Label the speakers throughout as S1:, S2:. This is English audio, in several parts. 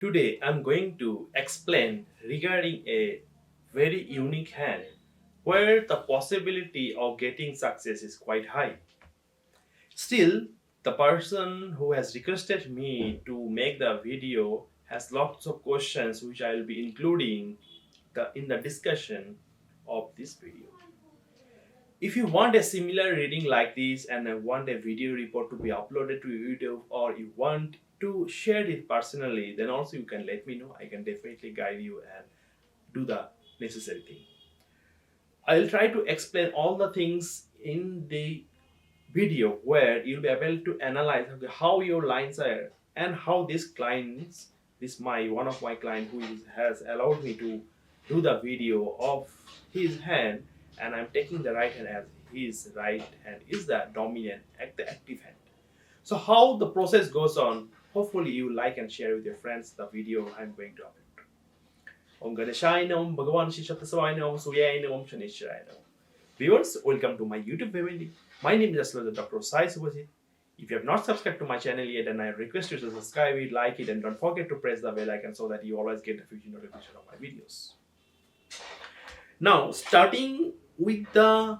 S1: Today I'm going to explain regarding a very unique hand where the possibility of getting success is quite high. Still, the person who has requested me to make the video has lots of questions which I will be including in the discussion of this video. If you want a similar reading like this and I want a video report to be uploaded to YouTube or you want to share it personally, then also you can let me know. I can definitely guide you and do the necessary thing. I'll try to explain all the things in the video where you'll be able to analyze how your lines are and how this clients, this my one of my client has allowed me to do the video of his hand, and I'm taking the right hand as his right hand is the dominant the active hand. So how the process goes on, hopefully you like and share with your friends the video I'm going to upload. Om Ganeshaya Nam, Bhagavan Shishatasavaya Nam, Suyaya Nam, Shanishaya Nam. Viewers, welcome to my YouTube family. My name is Astrologer Dr. Suvajit. If you have not subscribed to my channel yet, then I request you to subscribe it, like it, and don't forget to press the bell icon so that you always get the future notification of my videos. Now, starting with the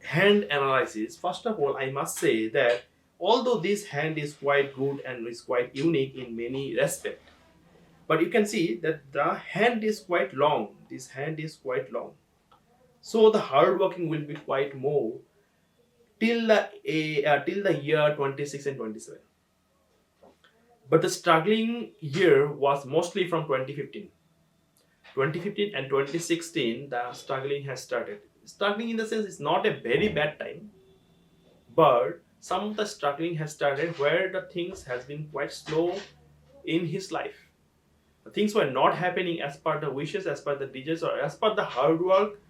S1: hand analysis, first of all, I must say that although this hand is quite good and is quite unique in many respects, but you can see that the hand is quite long. This hand is quite long. So the hard working will be quite more till the year 26 and 27. But the struggling year was mostly from 2015. 2015 and 2016, the struggling has started. Struggling in the sense it's not a very bad time, but some of the struggling has started where the things has been quite slow in his life. The things were not happening as per the wishes, as per the desires, or as per the hard work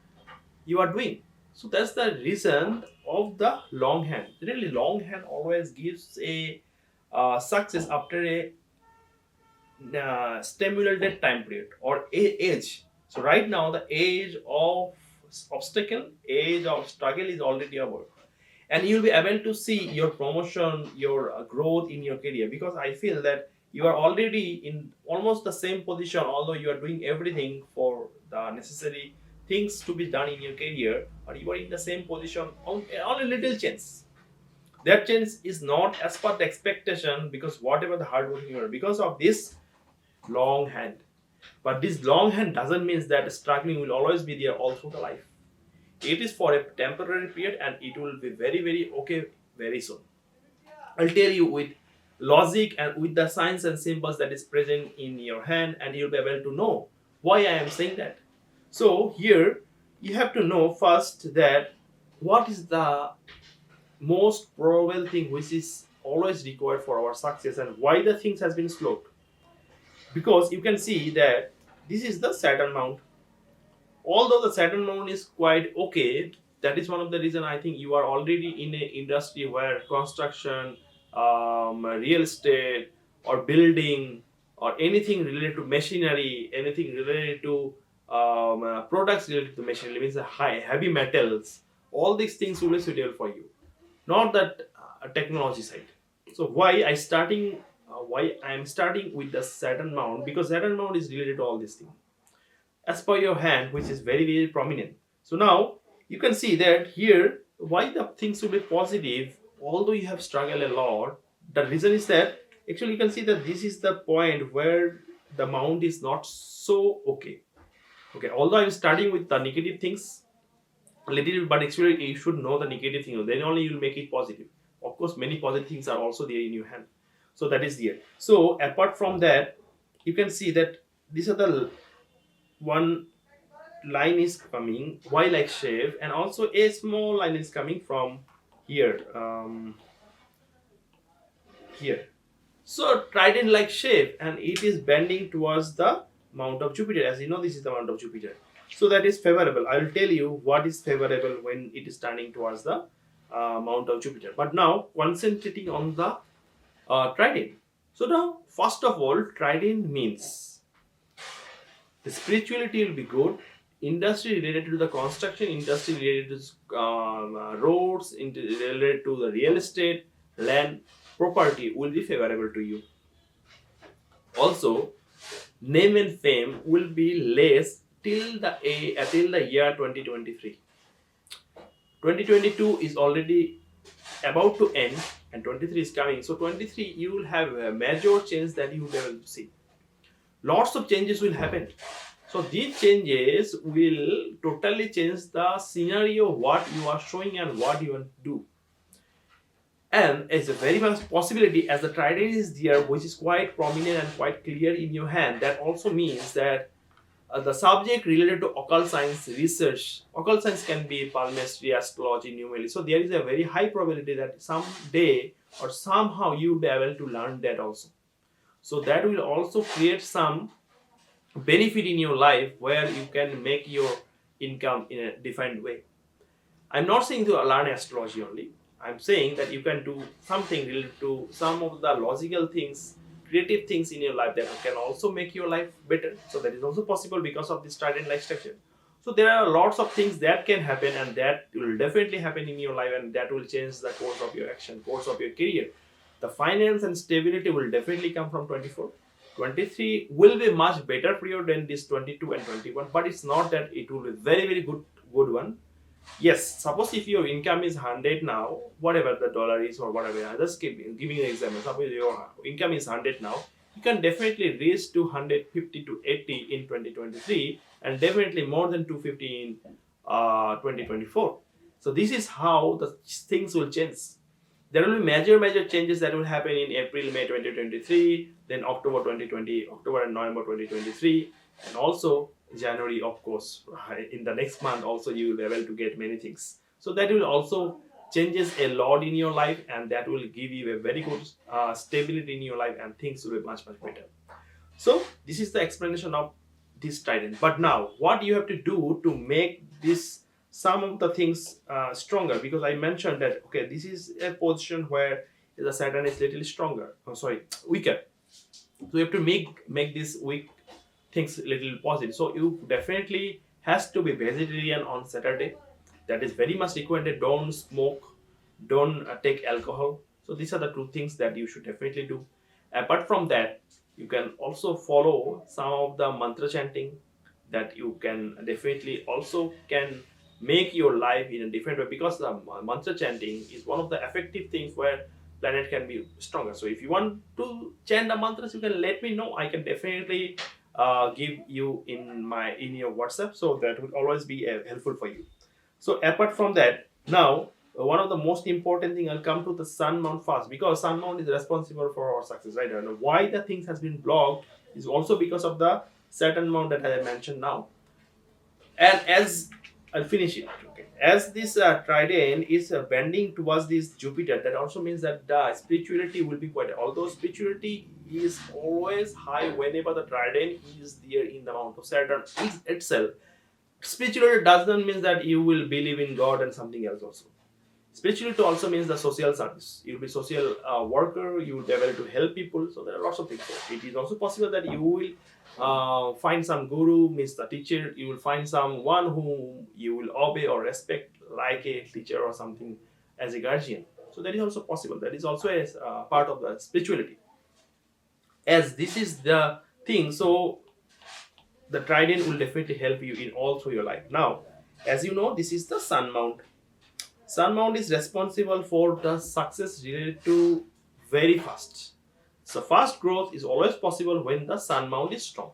S1: you are doing. So that's the reason of the long hand. Really, long hand always gives a success after a stimulated time period or age. So right now, the age of obstacle, age of struggle is already over, and you'll be able to see your promotion, your growth in your career. Because I feel that you are already in almost the same position, although you are doing everything for the necessary things to be done in your career, or you are in the same position on a little chance. That change is not as per the expectation because whatever the hard working you are because of this long hand. But this long hand doesn't mean that struggling will always be there all through the life. It is for a temporary period and it will be very, very okay very soon. I'll tell you with logic and with the signs and symbols that is present in your hand, and you'll be able to know why I am saying that. So here you have to know first that what is the most probable thing which is always required for our success and why the things has been slowed. Because you can see that this is the Saturn mount. Although the Saturn mount is quite okay, that is one of the reason I think you are already in an industry where construction, real estate, or building, or anything related to machinery, anything related to products related to machinery, means the high heavy metals. All these things will be suitable for you, not that technology side. So why I am starting with the Saturn mount, because Saturn mount is related to all these things as per your hand, which is very, very prominent. So now you can see that here why the things will be positive, although you have struggled a lot. The reason is that actually you can see that this is the point where the mount is not so okay. Okay, although I'm starting with the negative things a little bit, but actually you should know the negative thing, then only you'll make it positive. Of course, many positive things are also there in your hand. So that is there. So apart from that, you can see that these are the one line is coming y like shape, and also a small line is coming from here, here. So trident like shape, and it is bending towards the mount of Jupiter. As you know, this is the mount of Jupiter. So that is favorable. I will tell you what is favorable when it is turning towards the mount of Jupiter. But now concentrating on the trident. So now, first of all, trident means the spirituality will be good. Industry related to the construction, industry related to roads, related to the real estate, land, property will be favorable to you. Also, name and fame will be less till the year 2023. 2022 is already about to end, and 23 is coming. So 23, you will have a major change that you will be able to see. Lots of changes will happen. So these changes will totally change the scenario, what you are showing and what you want to do. And it's a very much possibility, as the trident is there, which is quite prominent and quite clear in your hand. That also means that the subject related to occult science research, occult science can be palmistry, astrology, numerology. So there is a very high probability that someday or somehow you will be able to learn that also. So that will also create some benefit in your life where you can make your income in a different way. I'm not saying to learn astrology only. I'm saying that you can do something related to some of the logical things, creative things in your life that can also make your life better. So that is also possible because of this trident life structure. So there are lots of things that can happen, and that will definitely happen in your life, and that will change the course of your action, course of your career. The finance and stability will definitely come from 24. 23 will be much better period than this 22 and 21, but it's not that it will be very good one. Yes, suppose if your income is 100 now, whatever the dollar is or whatever, I just giving an example. Suppose your income is 100 now, you can definitely reach to 150 to 80 in 2023, and definitely more than 250 in 2024. So this is how the things will change. There will be major changes that will happen in April, May 2023, then October 2020, October and November 2023, and also January, of course. In the next month also you will be able to get many things. So that will also changes a lot in your life, and that will give you a very good stability in your life, and things will be much better. So this is the explanation of this trident. But now what you have to do to make this some of the things stronger, because I mentioned that okay, this is a position where the Saturn is little stronger, weaker. So you have to make this weak things little positive. So you definitely has to be vegetarian on Saturday. That is very much recommended. Don't smoke, don't take alcohol. So these are the two things that you should definitely do. Apart from that, you can also follow some of the mantra chanting, that you can definitely also can make your life in a different way, because the mantra chanting is one of the effective things where planet can be stronger. So if you want to chant the mantras, you can let me know. I can definitely give you in your WhatsApp, so that will always be helpful for you. So apart from that, now one of the most important thing, I'll come to the sun mount first, because sun mount is responsible for our success, right? And why the things has been blocked is also because of the Saturn mount that I mentioned now. And as I'll finish it, okay, as this trident is bending towards this Jupiter, that also means that the spirituality will be quite, although spirituality is always high whenever the trident is there in the mount of Saturn is itself. Spirituality doesn't mean that you will believe in God and something else also. Spirituality also means the social service. You'll be social worker, you will be able to help people. So there are lots of things. It is also possible that you will find some guru, means the teacher. You will find someone whom you will obey or respect, like a teacher or something, as a guardian. So that is also possible. That is also a part of the spirituality. As this is the thing, so the trident will definitely help you in all through your life. Now, as you know, this is the sun mount. Sun mount is responsible for the success related to very fast. So fast growth is always possible when the sun mount is strong.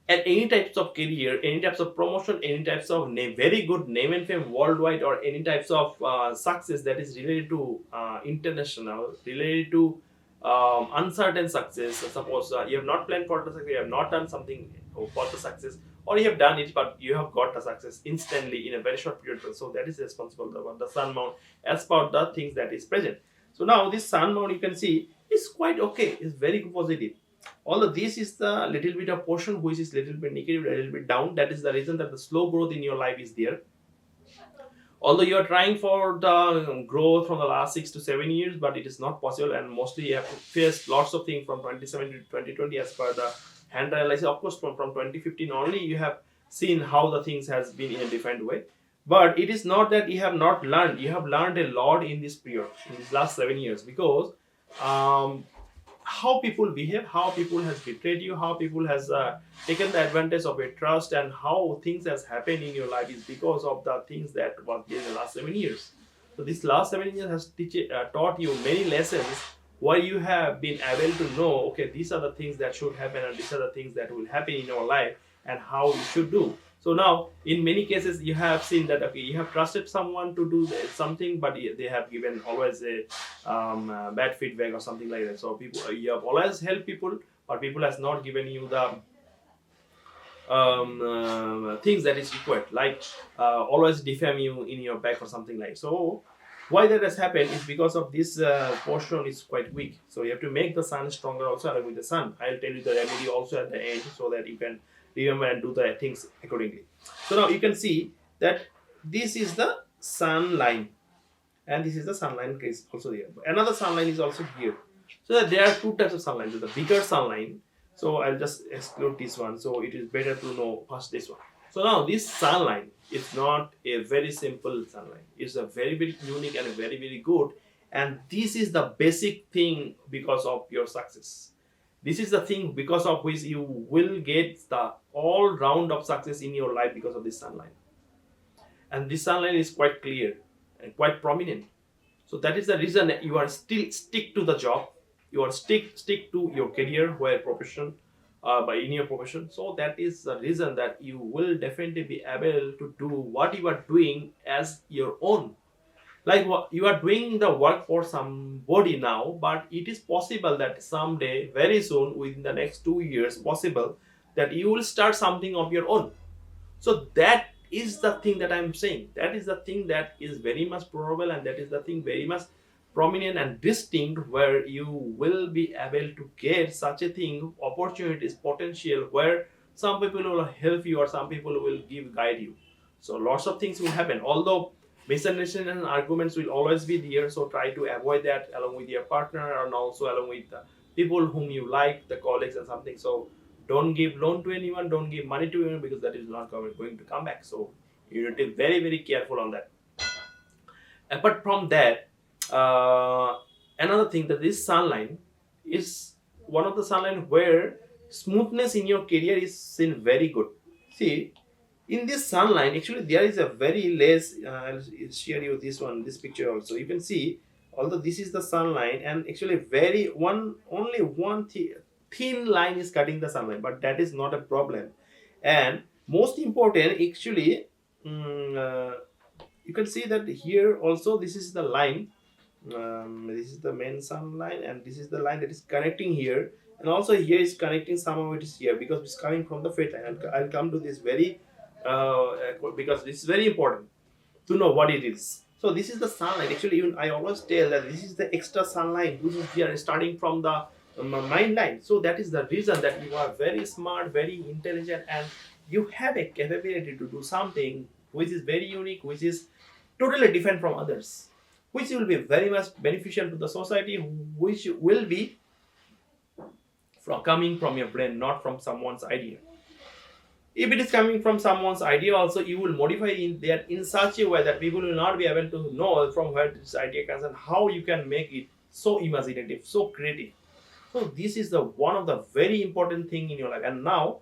S1: And any types of career, any types of promotion, any types of very good name and fame worldwide, or any types of success that is related to international, related to uncertain success. So suppose you have not planned for the success, you have not done something for the success, or you have done it but you have got the success instantly in a very short period. So that is responsible for the sun mount as per the things that is present. So now this sun mount, you can see, is quite okay, is very positive. Although this is the little bit of portion which is little bit negative, a little bit down. That is the reason that the slow growth in your life is there. Although you are trying for the growth from the last 6 to 7 years, but it is not possible, and mostly you have to face lots of things from 2017 to 2020 as per the hand analysis. Of course, from 2015 only you have seen how the things has been in a different way. But it is not that you have not learned. You have learned a lot in this period, in these last 7 years, because how people behave, how people has betrayed you, how people has taken the advantage of your trust, and how things has happened in your life is because of the things that was there in the last 7 years. So this last 7 years has taught you many lessons where you have been able to know, okay, these are the things that should happen and these are the things that will happen in your life and how you should do. So now in many cases you have seen that, okay, you have trusted someone to do something, but they have given always a bad feedback or something like that. So people, you have always helped people, but people has not given you the things that is required, like always defame you in your back or something like. So why that has happened is because of this portion is quite weak. So you have to make the sun stronger also along with the sun. I'll tell you the remedy also at the end so that you can remember and do the things accordingly. So now you can see that this is the sun line and this is the sun line case also here. Another sun line is also here. So that there are two types of sun lines. So the bigger sun line. So I'll just exclude this one. So it is better to know first this one. So now this sun line is not a very simple sun line. It's a very, very unique and very, very good. And this is the basic thing because of your success. This is the thing because of which you will get the all round of success in your life because of this sun line. And this sun line is quite clear and quite prominent. So that is the reason that you are still stick to the job. You are stick to your career, where profession, by in your profession. So that is the reason that you will definitely be able to do what you are doing as your own. Like what you are doing the work for somebody now, but it is possible that someday, very soon, within the next 2 years, possible that you will start something of your own. So that is the thing that I'm saying. That is the thing that is very much probable, and that is the thing very much prominent and distinct, where you will be able to get such a thing, opportunities, potential, where some people will help you or some people will guide you. So lots of things will happen. Although misunderstanding and arguments will always be there, so try to avoid that along with your partner and also along with the people whom you like, the colleagues and something. So don't give loan to anyone, don't give money to anyone, because that is not going to come back. So you need to be very, very careful on that. Apart from that, another thing, that this sun line is one of the sun line where smoothness in your career is seen very good. See, in this sun line, actually there is a very less, I'll share you this picture also. You can see, although this is the sun line, and actually only one thin line is cutting the sunlight, but that is not a problem. And most important, actually, you can see that here also this is the line. This is the main sun line, and this is the line that is connecting here, and also here is connecting, somehow it is here because it's coming from the fate line. I'll come to this very because this is very important to know what it is. So this is the sunlight. Actually, even I always tell that this is the extra sunlight which is here starting from the mind line. So that is the reason that you are very smart, very intelligent, and you have a capability to do something which is very unique, which is totally different from others, which will be very much beneficial to the society, which will be coming from your brain, not from someone's idea. If it is coming from someone's idea also, you will modify in such a way that people will not be able to know from where this idea comes and how you can make it so imaginative, so creative. So this is the one of the very important thing in your life. And now,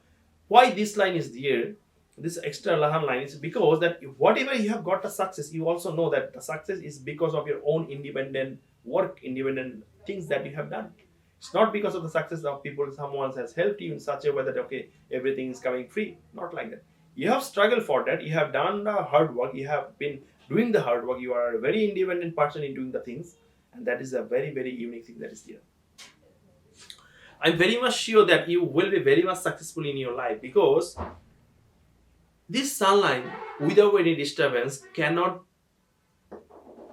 S1: why this line is there, this extra lahan line, is because that whatever you have got a success, you also know that the success is because of your own independent work, independent things that you have done. It's not because of the success of people, someone has helped you in such a way that, okay, everything is coming free. Not like that. You have struggled for that. You have done the hard work. You have been doing the hard work. You are a very independent person in doing the things. And that is a very, very unique thing that is there. I'm very much sure that you will be very much successful in your life, because this sunlight without any disturbance cannot,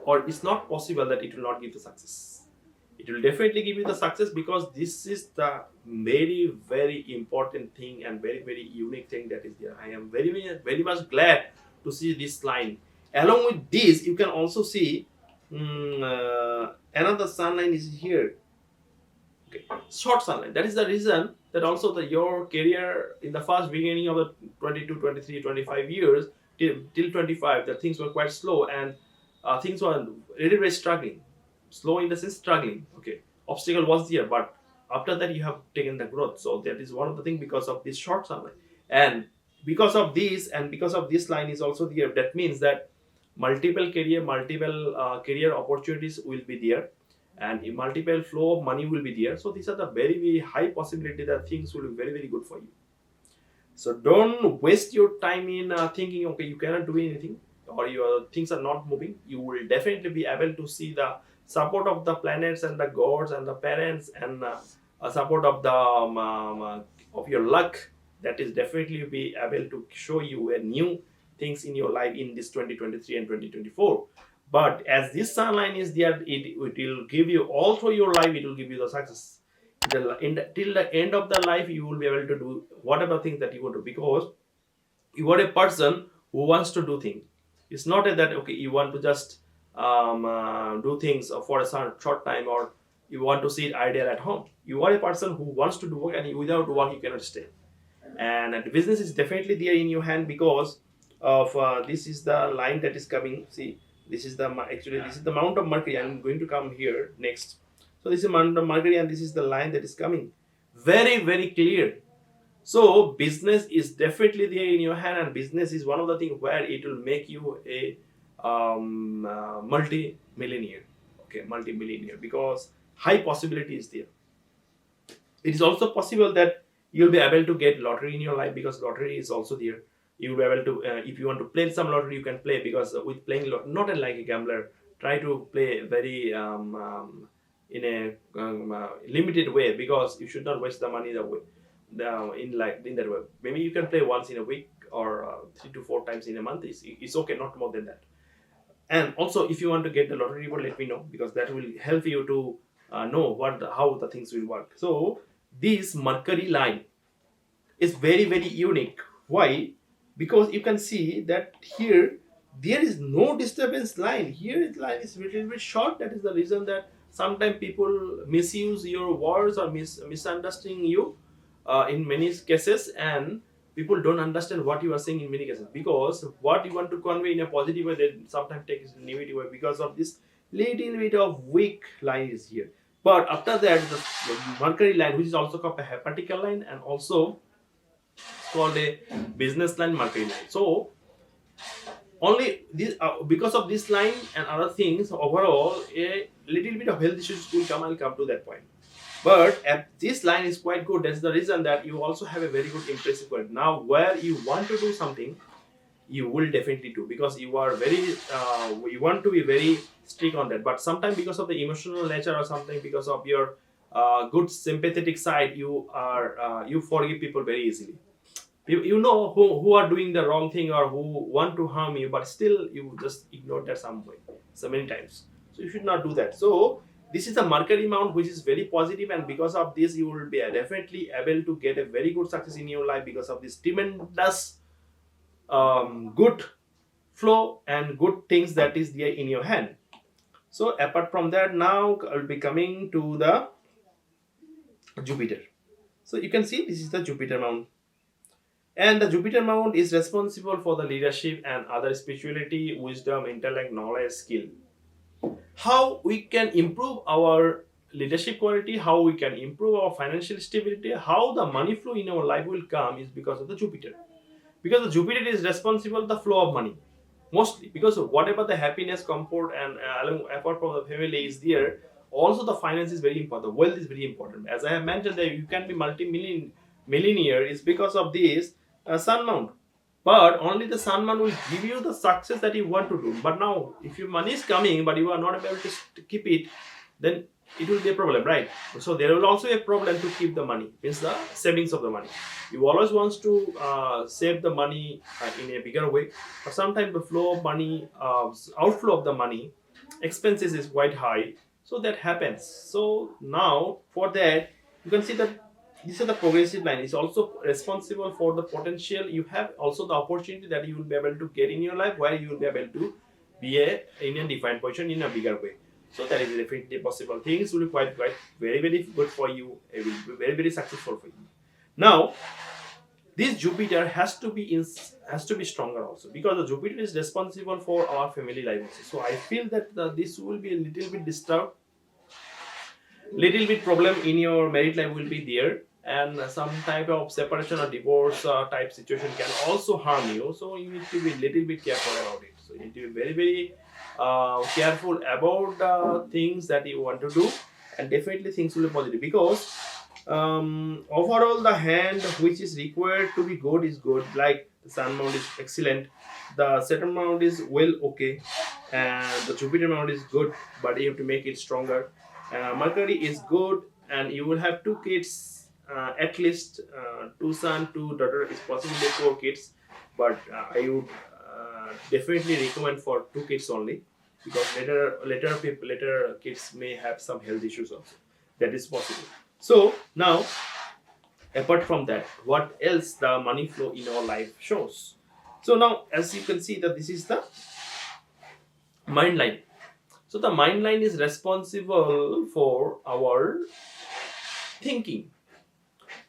S1: or it's not possible that it will not give the success. It will definitely give you the success, because this is the very, very important thing and very, very unique thing that is there. I am very, very much glad to see this line. Along with this, you can also see another sunline is here. Okay. Short sunline. That is the reason that also your career in the first beginning of the 22, 23, 25 years till 25, the things were quite slow, and things were really, really struggling. Slow in the sense struggling. Okay, obstacle was there, but after that you have taken the growth. So that is one of the things because of this short sunlight. And because of this, and because of this line is also there, that means that multiple career opportunities will be there, and a multiple flow of money will be there. So these are the very very high possibility that things will be very very good for you. So don't waste your time in thinking, okay, you cannot do anything or your things are not moving. You will definitely be able to see the support of the planets and the gods and the parents, and support of the of your luck. That is definitely be able to show you a new things in your life in this 2023 and 2024. But as this sun line is there, it will give you all through your life. It will give you the success till the end of the life. You will be able to do whatever things that you want to, because you are a person who wants to do things. It's not that okay you want to just do things for a short time, or you want to sit idle at home. You are a person who wants to do work, and without work you cannot stay. And the business is definitely there in your hand because of this is the line that is coming. See, this is the actually this is the mount of Mercury. I'm going to come here next. So this is mount of Mercury, and this is the line that is coming. Very very clear. So business is definitely there in your hand, and business is one of the things where it will make you a multi-millionaire. Okay, multi-millionaire, because high possibility is there. It is also possible that you'll be able to get lottery in your life, because lottery is also there. You'll be able to, if you want to play some lottery, you can play, because with playing not like a gambler, try to play very in a limited way, because you should not waste the money that way. In that way, maybe you can play once in a week, or 3 to 4 times in a month. It's okay, not more than that. And also, if you want to get the lottery reward, let me know, because that will help you to know how the things will work. So this Mercury line is very very unique. Why? Because you can see that here there is no disturbance line. Here its line is a little bit short. That is the reason that sometimes people misuse your words or misunderstanding you in many cases, and people don't understand what you are saying in many cases, because what you want to convey in a positive way, they sometimes take it in a negative way, because of this little bit of weak line is here. But after that, the Mercury line, which is also called a hepatical line, and also called a business line, Mercury line. So only this because of this line and other things, overall a little bit of health issues will come. I'll come to that point. But this line is quite good. That's the reason that you also have a very good impressive point. Now, where you want to do something, you will definitely do, because you are very you want to be very strict on that. But sometimes because of the emotional nature or something, because of your good sympathetic side, you forgive people very easily. You know who are doing the wrong thing or who want to harm you, but still you just ignore that some way, so many times. So you should not do that. So this is a Mercury mount which is very positive, and because of this you will be definitely able to get a very good success in your life, because of this tremendous good flow and good things that is there in your hand. So apart from that, now I'll be coming to the Jupiter. So you can see this is the Jupiter mount. And the Jupiter mount is responsible for the leadership and other spirituality, wisdom, intellect, knowledge, skill. How we can improve our leadership quality, how we can improve our financial stability, how the money flow in our life will come is because of the Jupiter. Because the Jupiter is responsible for the flow of money, mostly because of whatever the happiness, comfort, and apart from the family is there, also the finance is very important. Wealth is very important. As I have mentioned, that you can be millionaire is because of this sun mount. But only the sun mount will give you the success that you want to do. But now, if your money is coming, but you are not able to keep it, then it will be a problem, right? So there will also be a problem to keep the money, means the savings of the money. You always want to save the money in a bigger way, but sometimes the flow of money, outflow of the money, expenses is quite high, so that happens. So now for that, you can see that this is the progressive line. It's also responsible for the potential. You have also the opportunity that you will be able to get in your life, where you will be able to be in a defined position in a bigger way. So that is definitely possible. Things will be quite very very good for you. It will be very very successful for you. Now, this Jupiter has to be stronger also, because the Jupiter is responsible for our family life also. So I feel that this will be a little bit disturbed, little bit problem in your married life will be there, and some type of separation or divorce type situation can also harm you, so you need to be little bit careful about it. So you need to be very very careful about the things that you want to do, and definitely things will be positive, because overall the hand which is required to be good is good, like the sun mount is excellent, the Saturn mount is well okay, and the Jupiter mount is good, but you have to make it stronger. Mercury is good, and you will have two kids, at least two son, two daughter, is possibly four kids, but I would definitely recommend for two kids only, because later kids may have some health issues also. That is possible. So now, apart from that, what else the money flow in our life shows? So now, as you can see, that this is the mind line. So the mind line is responsible for our thinking,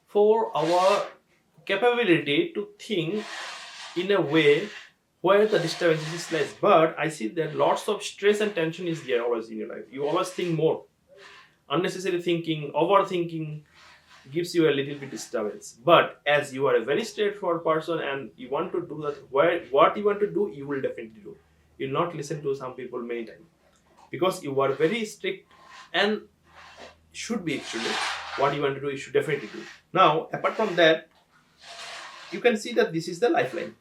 S1: for our capability to think in a way where the disturbance is less. But I see that lots of stress and tension is there always in your life. You always think more. Unnecessary thinking, overthinking gives you a little bit disturbance. But as you are a very straightforward person and you want to do that, what you want to do, you will definitely do. You will not listen to some people many times, because you are very strict, and should be actually what you want to do, you should definitely do. Now, apart from that, you can see that this is the lifeline.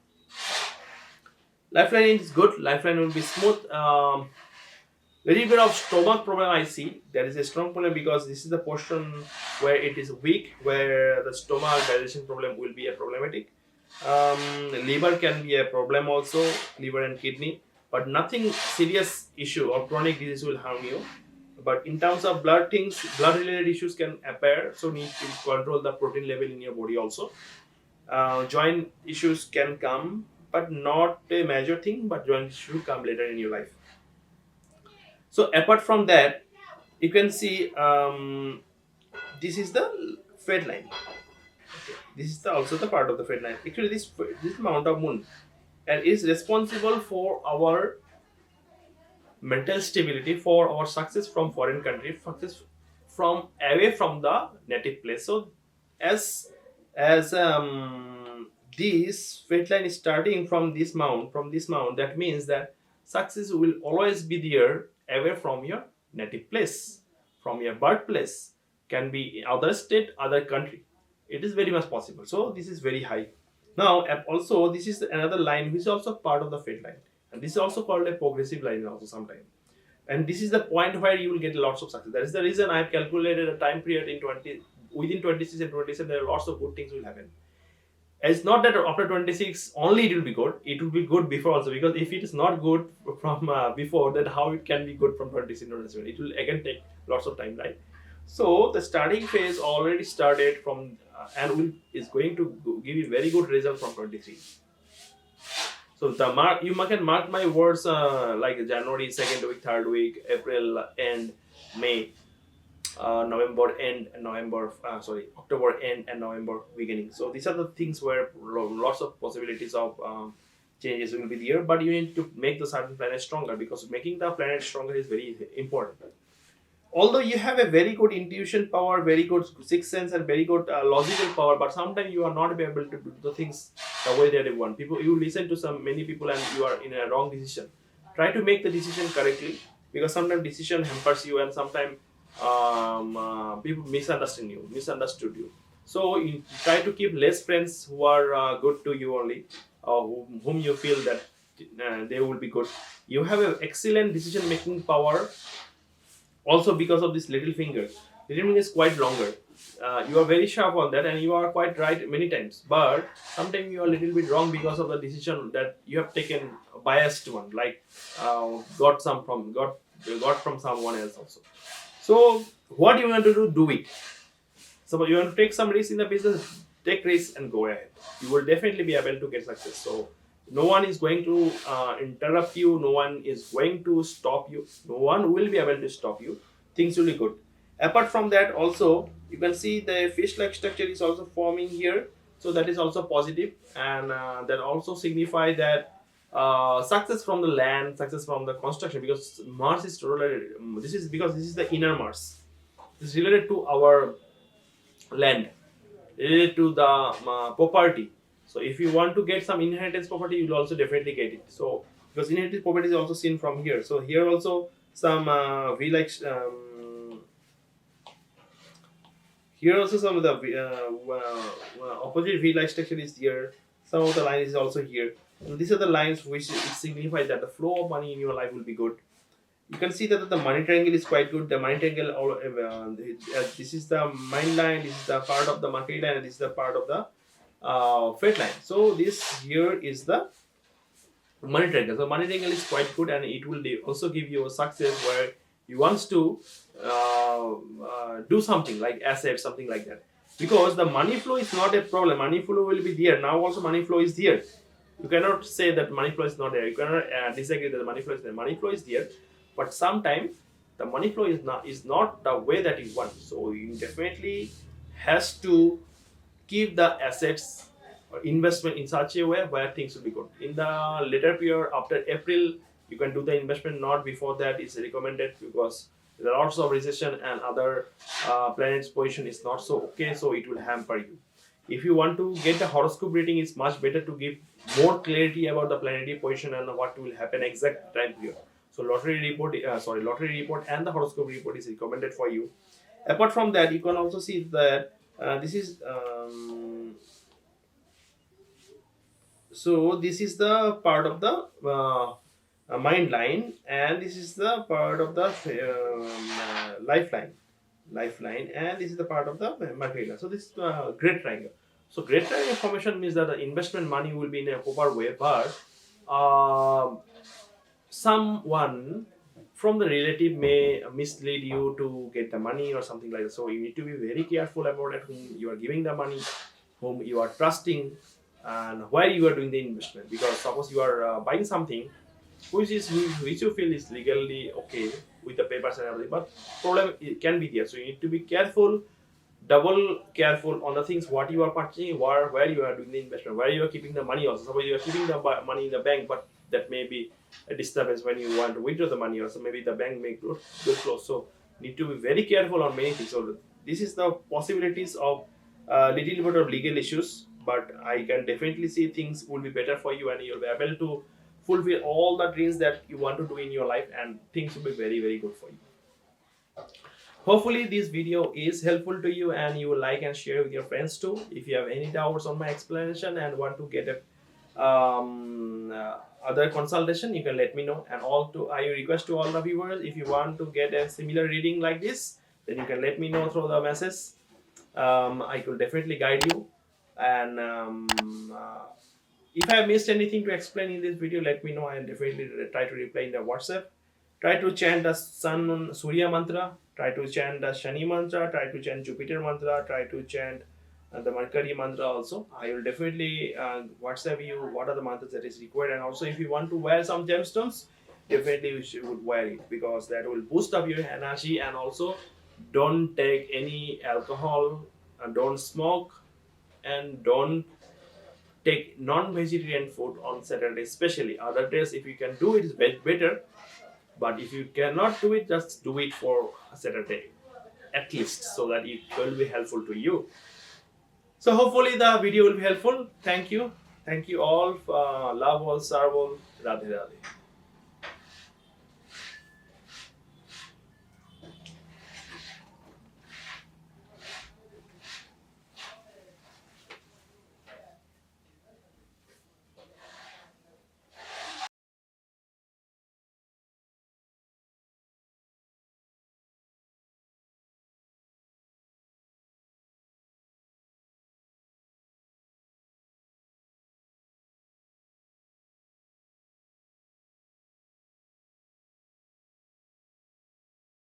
S1: Lifeline is good. Lifeline will be smooth. Little bit of stomach problem I see. There is a strong problem, because this is the portion where it is weak, where the stomach digestion problem will be a problematic. Liver can be a problem also, liver and kidney, but nothing serious issue or chronic disease will harm you. But in terms of blood things, blood related issues can appear, so need to control the protein level in your body also. Joint issues can come, but not a major thing, but joint issue come later in your life. So apart from that, you can see this is the fate line. Okay. This is also the part of the fate line. Actually, this amount of moon, and is responsible for our mental stability, for our success from foreign country, success from away from the native place. So as this fate line is starting from this mount, that means that success will always be there away from your native place, from your birthplace, can be in other state, other country. It is very much possible. So this is very high. Now, also this is another line which is also part of the fate line, and this is also called a progressive line also sometimes. And this is the point where you will get lots of success. That is the reason I have calculated a time period in 20, within 26 and 27. There are lots of good things will happen. It's not that after 26 only it will be good. It will be good before also, because if it is not good from before, then how it can be good from 26 to 27? It will again take lots of time, right? So the starting phase already started from and is going to give you very good result from 23. So the can mark my words, like January second week, third week, April end, May, November end, and October end and November beginning. So these are the things where lots of possibilities of changes will be there. But you need to make the certain planet stronger, because making the planet stronger is very important. Although you have a very good intuition power, very good sixth sense, and very good logical power, but sometimes you are not able to do the things the way that you want. You listen to many people, and you are in a wrong decision. Try to make the decision correctly, because sometimes decision hampers you, and sometimes people misunderstood you. So you try to keep less friends who are good to you only, whom you feel that they will be good. You have an excellent decision making power. Also, because of this little finger is quite longer. You are very sharp on that, and you are quite right many times. But sometimes you are a little bit wrong because of the decision that you have taken, a biased one, like got from someone else also. So what you want to do it. So you want to take some risk in the business, take risk and go ahead. You will definitely be able to get success. So no one is going to interrupt you. No one is going to stop you. No one will be able to stop you. Things will be good. Apart from that, also you can see the fish-like structure is also forming here. So that is also positive, and that also signify that success from the land, success from the construction, because Mars is totally. This is because this is the inner Mars. is related to our land, related to the property. So if you want to get some inheritance property, you will also definitely get it. So because inheritance property is also seen from here. So here also some we like here also some of the opposite V like structure is here. Some of the line is also here. And these are the lines which signify that the flow of money in your life will be good. You can see that the money triangle is quite good. The money triangle, this is the mind line, this is the part of the market line, and this is the part of the freight line. So this here is the money triangle. So money triangle is quite good, and it will also give you a success where you wants to do something like assets, something like that. Because the money flow is not a problem. Money flow will be there. Now also money flow is there. You cannot say that money flow is not there. You cannot disagree that the money flow is there. Money flow is there, but sometimes the money flow is not the way that you want. So you definitely has to keep the assets or investment in such a way where things will be good. In the later period after April, you can do the investment. Not before that is recommended because there are lots of recession and other planets position is not so okay. So it will hamper you. If you want to get the horoscope reading, it's much better to give more clarity about the planetary position and what will happen exact time period. So lottery report and the horoscope report is recommended for you. Apart from that, you can also see that this is so this is the part of the mind line, and this is the part of the lifeline, and this is the part of the market line. So this is the great triangle. So great triangle formation means that the investment money will be in a proper way, but someone from the relative may mislead you to get the money or something like that. So you need to be very careful about it, whom you are giving the money, whom you are trusting, and where you are doing the investment. Because suppose you are buying something which you feel is legally okay with the papers and everything, but problem it can be there. So you need to be careful, double careful on the things what you are purchasing, where you are doing the investment, where you are keeping the money. Also, suppose you are keeping the money in the bank, but that may be a disturbance when you want to withdraw the money. Also, maybe the bank may close. So need to be very careful on many things. So this is the possibilities of little bit of legal issues, but I can definitely see things will be better for you, and you'll be able to fulfill all the dreams that you want to do in your life, and things will be very very good for you. Hopefully this video is helpful to you, and you will like and share with your friends too. If you have any doubts on my explanation and want to get a other consultation, you can let me know. And I request to all the viewers, if you want to get a similar reading like this, then you can let me know through the message. I will definitely guide you. And if I have missed anything to explain in this video, let me know. I'll definitely try to reply in the WhatsApp. Try to chant the Sun Surya mantra. Try to chant the Shani mantra. Try to chant Jupiter mantra. Try to chant the Mercury mantra also. I will definitely WhatsApp you what are the mantras that is required. And also, if you want to wear some gemstones, definitely you should wear it, because that will boost up your energy. And also, don't take any alcohol, and don't smoke, and don't take non-vegetarian food on Saturday, especially. Other days, if you can do it, it's better. But if you cannot do it, just do it for Saturday, at least, so that it will be helpful to you. So hopefully the video will be helpful. Thank you. Thank you all. Love all, serve all. Radhe Radhe.